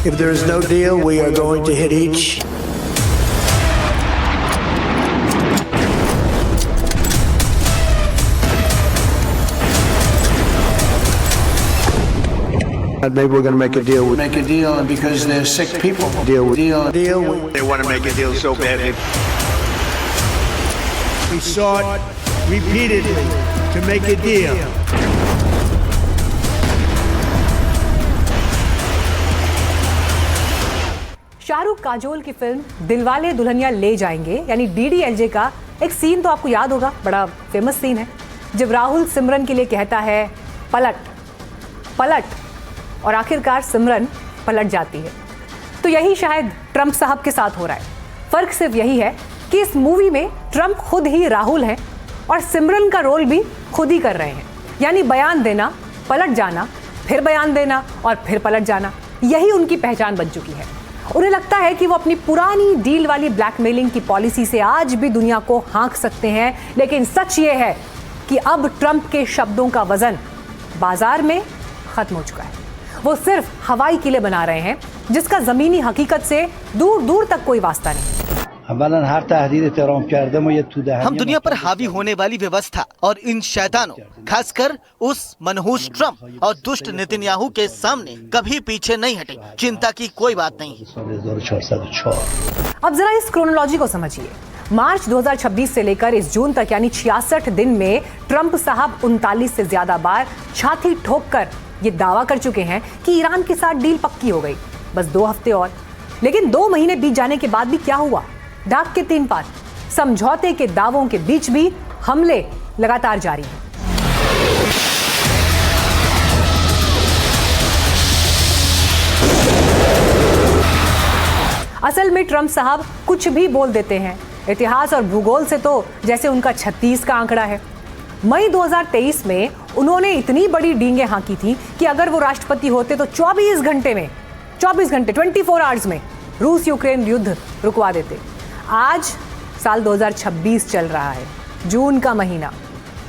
If there is no deal, we are going to hit each. Maybe we're going to make a deal. Make a deal because they're sick people. Deal. They want to make a deal so badly. We sought repeatedly to make a deal. Shahrukh Kajol की film Dilwale Dulhania ले जाएंगे यानी DDLJ का एक scene तो आपको याद होगा, बड़ा फेमस सीन है, जब राहुल सिमरन के लिए कहता है पलट पलट, और आखिरकार सिमरन पलट जाती है। तो यही शायद ट्रंप साहब के साथ हो रहा है। फर्क सिर्फ यही है कि इस मूवी में ट्रंप खुद ही राहुल हैं और सिमरन का रोल भी खुद ही कर रहे हैं, यानी बयान देना, पलट जाना, फिर बयान देना और फिर पलट जाना, यही उनकी पहचान बन चुकी है। उन्हें लगता है कि वो अपनी पुरानी डील वाली ब्लैकमेलिंग की पॉलिसी से आज भी दुनिया को हाँक सकते हैं, लेकिन सच ये है कि अब ट्रंप के शब्दों का वजन बाजार में खत्म हो चुका है। वो सिर्फ हवाई किले बना रहे हैं जिसका जमीनी हकीकत से दूर दूर तक कोई वास्ता नहीं। हम दुनिया पर हावी होने वाली व्यवस्था और इन शैतानों, खासकर उस मनहूस ट्रंप और दुष्ट नेतन्याहू के सामने कभी पीछे नहीं हटे। चिंता की कोई बात नहीं। अब जरा इस क्रोनोलॉजी को समझिए। मार्च 2026 से लेकर इस जून तक यानी 66 दिन में ट्रंप साहब 39 से ज्यादा बार छाती ठोककर ये दावा कर चुके हैं कि ईरान के साथ डील पक्की हो गई, बस 2 हफ्ते और। लेकिन 2 महीने बीत जाने के बाद भी क्या हुआ? डाक के 3 पात, समझौते के दावों के बीच भी हमले लगातार जारी हैं। असल में ट्रंप साहब कुछ भी बोल देते हैं। इतिहास और भूगोल से तो जैसे उनका 36 का आंकड़ा है। मई 2023 में उन्होंने इतनी बड़ी डींगे हाँकी थी कि अगर वो राष्ट्रपति होते तो 24 घंटे 24 आवर्स में रूस यूक्रेन युद्ध रुकवा देते। आज साल 2026 चल रहा है, जून का महीना,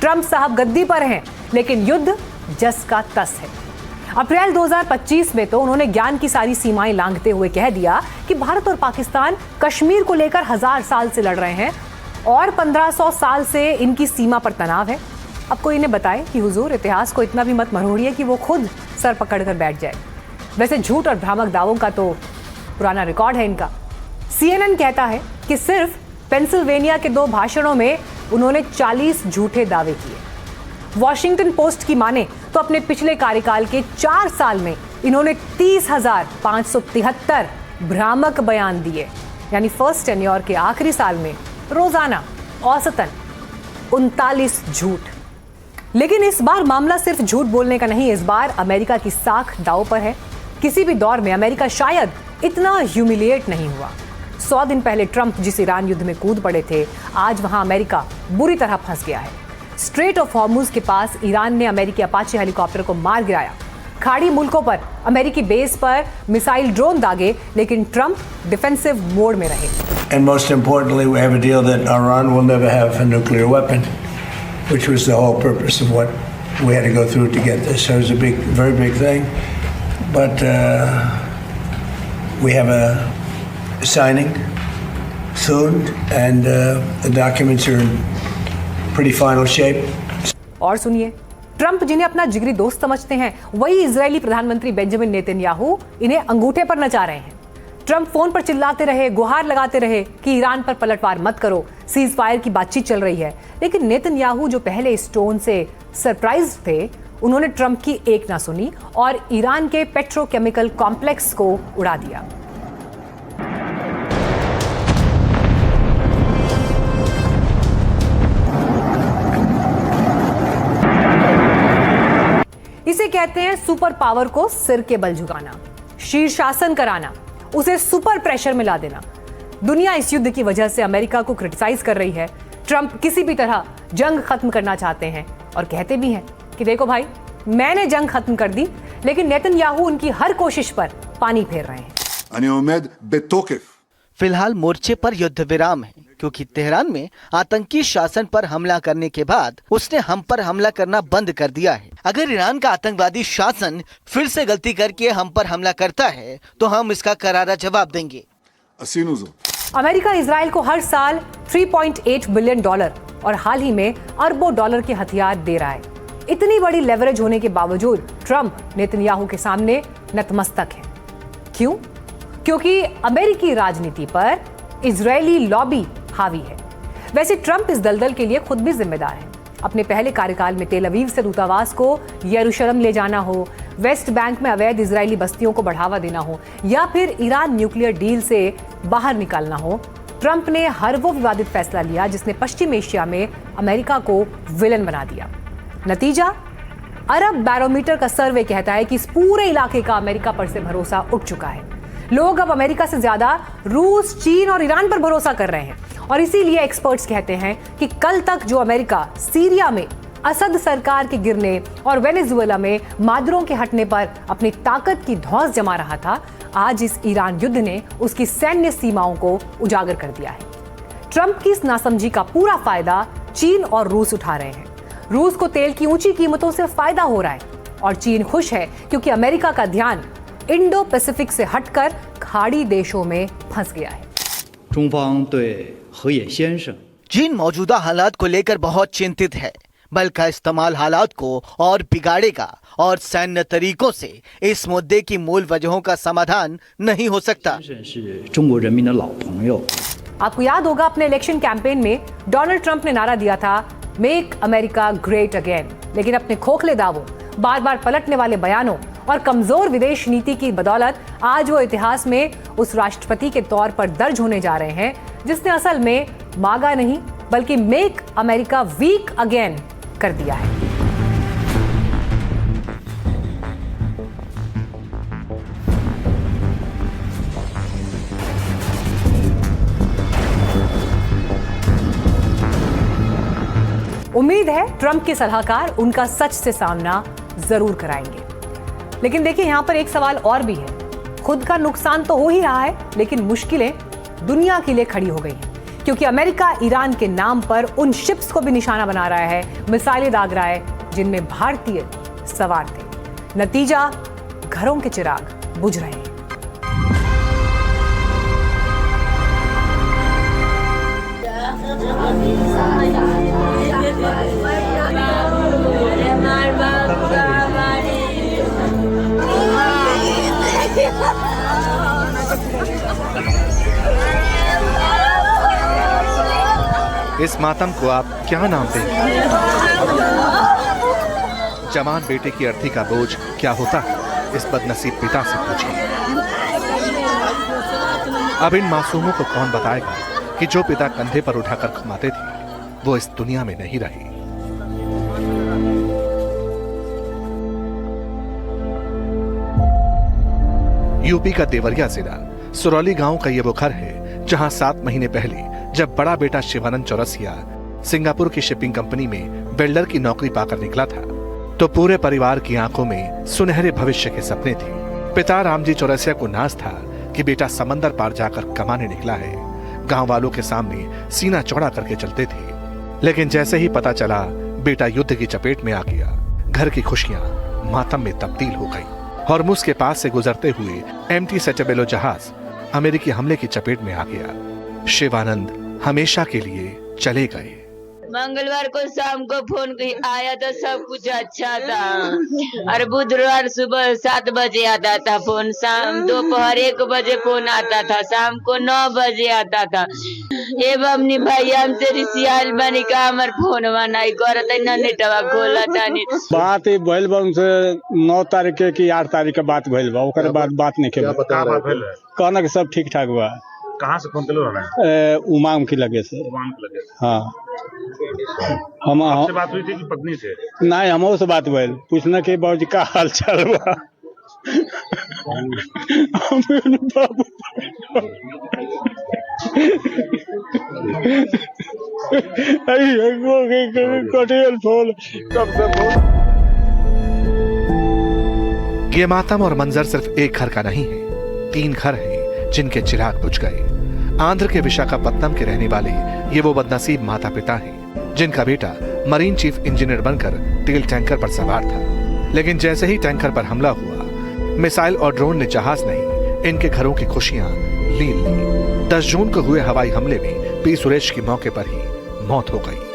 ट्रंप साहब गद्दी पर हैं, लेकिन युद्ध जस का तस है। अप्रैल 2025 में तो उन्होंने ज्ञान की सारी सीमाएं लांघते हुए कह दिया कि भारत और पाकिस्तान कश्मीर को लेकर 1000 साल से लड़ रहे हैं और 1500 साल से इनकी सीमा पर तनाव है। अब कोई इन्हें बताए कि हुजूर, इतिहास को इतना भी मत मरोड़िए कि वो खुद सर पकड़कर बैठ जाए। वैसे झूठ और भ्रामक दावों का तो पुराना रिकॉर्ड है इनका। CNN कहता है कि सिर्फ पेंसिल्वेनिया के 2 भाषणों में उन्होंने 40 झूठे दावे किए। वॉशिंगटन पोस्ट की माने तो अपने पिछले कार्यकाल के 4 साल में इन्होंने 30,573 भ्रामक बयान दिए, यानी फर्स्ट टेन्योर के आखिरी साल में रोजाना औसतन 39 झूठ। लेकिन इस बार मामला सिर्फ झूठ बोलने का नहीं, इस बार अमेरिका की साख दांव पर है। किसी भी दौर में अमेरिका शायद इतना ह्यूमिलिएट नहीं हुआ। 100 दिन पहले ट्रंप जिस ईरान युद्ध में कूद पड़े थे, आज वहां अमेरिका बुरी तरह फंस गया है। स्ट्रेट ऑफ हॉर्मुज के पास ईरान ने अमेरिकी अपाचे हेलीकॉप्टर को मार गिराया। खाड़ी मुल्कों पर अमेरिकी बेस पर मिसाइल ड्रोन दागे, लेकिन ट्रंप डिफेंसिव मोड में रहे। And most importantly, we have a deal that Iran will never have a nuclear weapon, which was the whole purpose of what we had to go through to get this. So it was a big, very big thing. But we have a signing soon, and the documents are in pretty final shape. और सुनिए, Trump जिन्हें अपना जिगरी दोस्त समझते हैं, वही Israeli प्रधानमंत्री बेंजामिन नेतन्याहू इन्हें अंगूठे पर नचा रहे हैं। ट्रंप फोन पर चिल्लाते रहे, गुहार लगाते रहे कि ईरान पर पलटवार मत करो, सीज फायर की बातचीत चल रही है। लेकिन नेतन्याहू जो पहले इस टोन से सरप्राइज थे, उन्होंने ट्रंप की एक ना सुनी और ईरान के पेट्रोकेमिकल कॉम्प्लेक्स को उड़ा दिया। इसे कहते हैं सुपर पावर को सिर के बल झुकाना, शीर्षासन कराना, उसे सुपर प्रेशर में ला देना। दुनिया इस युद्ध की वजह से अमेरिका को क्रिटिसाइज कर रही है। ट्रंप किसी भी तरह जंग खत्म करना चाहते हैं और कहते भी हैं कि देखो भाई, मैंने जंग खत्म कर दी, लेकिन नेतन्याहू उनकी हर कोशिश पर पानी फेर रहे हैं। फिलहाल मोर्चे पर युद्ध विराम है, क्योंकि तेहरान में आतंकी शासन पर हमला करने के बाद उसने हम पर हमला करना बंद कर दिया है। अगर ईरान का आतंकवादी शासन फिर से गलती करके हम पर हमला करता है तो हम इसका करारा जवाब देंगे। अमेरिका इजराइल को हर साल $3.8 बिलियन और हाल ही में अरबों डॉलर के हथियार दे रहा है। इतनी बड़ी लेवरेज होने के बावजूद ट्रंप नेतन्याहू के सामने नतमस्तक है। क्यों? क्योंकि अमेरिकी राजनीति पर इजरायली लॉबी हावी है। वैसे ट्रंप इस दलदल के लिए खुद भी जिम्मेदार है। अपने पहले कार्यकाल में तेल अवीव से दूतावास को यरूशलेम ले जाना हो, वेस्ट बैंक में अवैध इजरायली बस्तियों को बढ़ावा देना हो या फिर ईरान न्यूक्लियर डील से बाहर निकालना हो, ट्रंप ने हर वो विवादित फैसला लिया जिसने पश्चिम एशिया में अमेरिका को विलन बना दिया। नतीजा, अरब बैरोमीटर का सर्वे कहता है कि इस पूरे इलाके का अमेरिका पर से भरोसा उठ चुका है। लोग अब अमेरिका से ज्यादा रूस, चीन और ईरान पर भरोसा कर रहे हैं और इसीलिए एक्सपर्ट्स कहते हैं कि कल तक जो अमेरिका सीरिया में असद सरकार के गिरने और वेनेजुएला में मादुरो के हटने पर अपनी ताकत की धौंस जमा रहा था, आज इस ईरान युद्ध ने उसकी सैन्य सीमाओं को उजागर कर दिया है। ट्रंप की इस नासमझी का पूरा फायदा चीन और रूस उठा रहे हैं। रूस को तेल की ऊंची कीमतों से फायदा हो रहा है और चीन खुश है क्योंकि अमेरिका का ध्यान इंडो पैसिफिक से हटकर खाड़ी देशों में फंस गया है। चीन मौजूदा हालात को लेकर बहुत चिंतित है, बल्कि इस्तेमाल हालात को और बिगाड़ेगा और सैन्य तरीकों से इस मुद्दे की मूल वजहों का समाधान नहीं हो सकता। आपको याद होगा अपने इलेक्शन कैंपेन में डोनाल्ड ट्रंप ने नारा दिया था, मेक अमेरिका ग्रेट अगेन। लेकिन अपने खोखले दावों, बार बार पलटने वाले बयानों और कमजोर विदेश नीति की बदौलत आज वो इतिहास में उस राष्ट्रपति के तौर पर दर्ज होने जा रहे हैं जिसने असल में मागा नहीं बल्कि मेक अमेरिका वीक अगेन कर दिया है। उम्मीद है ट्रंप के सलाहकार उनका सच से सामना जरूर कराएंगे। लेकिन देखिए, यहां पर एक सवाल और भी है। खुद का नुकसान तो हो ही रहा है, लेकिन मुश्किलें दुनिया के लिए खड़ी हो गई हैं क्योंकि अमेरिका ईरान के नाम पर उन शिप्स को भी निशाना बना रहा है, मिसाइलें दाग रहा है जिनमें भारतीय सवार थे। नतीजा, घरों के चिराग बुझ रहे हैं। इस मातम को आप क्या नाम देंगे? जवान बेटे की अर्थी का बोझ क्या होता है, इस बदनसीब पिता से पूछिए। अब इन मासूमों को कौन बताएगा कि जो पिता कंधे पर उठाकर घुमाते थे वो इस दुनिया में नहीं रही। यूपी का देवरिया जिला सुरौली गांव का ये वो घर है जहां 7 महीने पहले जब बड़ा बेटा शिवानंद चौरसिया सिंगापुर की शिपिंग कंपनी में वेल्डर की नौकरी पाकर निकला था तो पूरे परिवार की आंखों में सुनहरे भविष्य के सपने थे। पिता रामजी चौरसिया को नाज था कि बेटा समंदर पार जाकर कमाने निकला है। गांव वालों के सामने सीना चौड़ा करके चलते थे, लेकिन जैसे ही पता चला बेटा युद्ध की चपेट में आ गया, घर की खुशियां मातम में तब्दील हो गई। हॉर्मुज के पास से गुजरते हुए एमटी सेटेबेलो जहाज अमेरिकी हमले की चपेट में आ गया। शिवानंद हमेशा के लिए चले गए। मंगलवार को शाम को फोन आया था, सब कुछ अच्छा था। और बुधवार सुबह 7 बजे आता था फोन, शाम दोपहर 1 बजे फोन आता था, शाम को 9 बजे आता था। ए बमनी भाई हम तेरी सियाल बनी का हमार फोन बनाई करत न नेटवा खोला तानी। बात भइल बा उनसे 9 तारीख की 8 तारीख के बात भइल बा, ओकर बाद बात नहीं के कहना कि सब ठीक ठाक हुआ। कहाँ से फोन करो? उमाम की लगे से। उमाम के लगे? हाँ। हम आपसे बात हुई थी कि पत्नी से? नहीं, हमो से बात भइल, पूछना के बाबूजी का हाल चाल बा। बाबू ये मातम और मंजर सिर्फ एक घर का नहीं है, 3 घर हैं जिनके चिराग बुझ गए। आंध्र के विशाखापत्तनम के रहने वाले ये वो बदनसीब माता पिता हैं जिनका बेटा मरीन चीफ इंजीनियर बनकर तेल टैंकर पर सवार था। लेकिन जैसे ही टैंकर पर हमला हुआ, मिसाइल और ड्रोन ने जहाज नहीं इनके घरों की खुशियां लीन ली। 10 जून को हुए हवाई हमले में पी सुरेश की मौके पर ही मौत हो गई।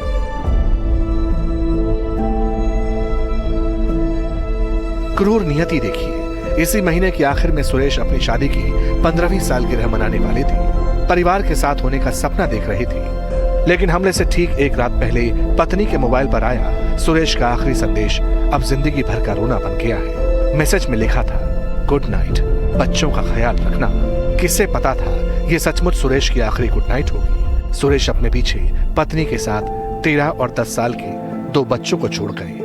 क्रूर नियति देखिए, इसी महीने के आखिर में सुरेश अपनी शादी की 15वीं सालगिरह मनाने वाले थे। परिवार के साथ होने का सपना देख रहे थे, लेकिन हमले से ठीक एक रात पहले पत्नी के मोबाइल पर आया सुरेश का आखिरी संदेश अब जिंदगी भर का रोना बन गया है। मैसेज में लिखा था, गुड नाइट, बच्चों का ख्याल रखना। किससे पता था ये सचमुच सुरेश की आखिरी गुड नाइट होगी। सुरेश अपने पीछे पत्नी के साथ 13 और 10 साल के 2 बच्चों को छोड़ गए।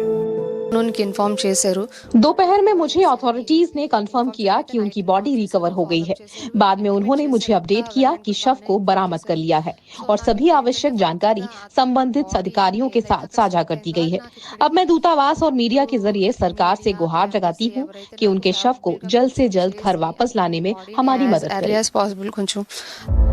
उनकी इन्फॉर्म చేశారు। दोपहर में मुझे अथॉरिटीज ने कंफर्म किया कि उनकी बॉडी रिकवर हो गई है। बाद में उन्होंने मुझे अपडेट किया कि शव को बरामद कर लिया है और सभी आवश्यक जानकारी संबंधित अधिकारियों के साथ साझा कर दी गई है। अब मैं दूतावास और मीडिया के जरिए सरकार से गुहार लगाती हूँ कि उनके शव को जल्द से जल्द घर वापस लाने में हमारी मदद करें। as possible కొంచెం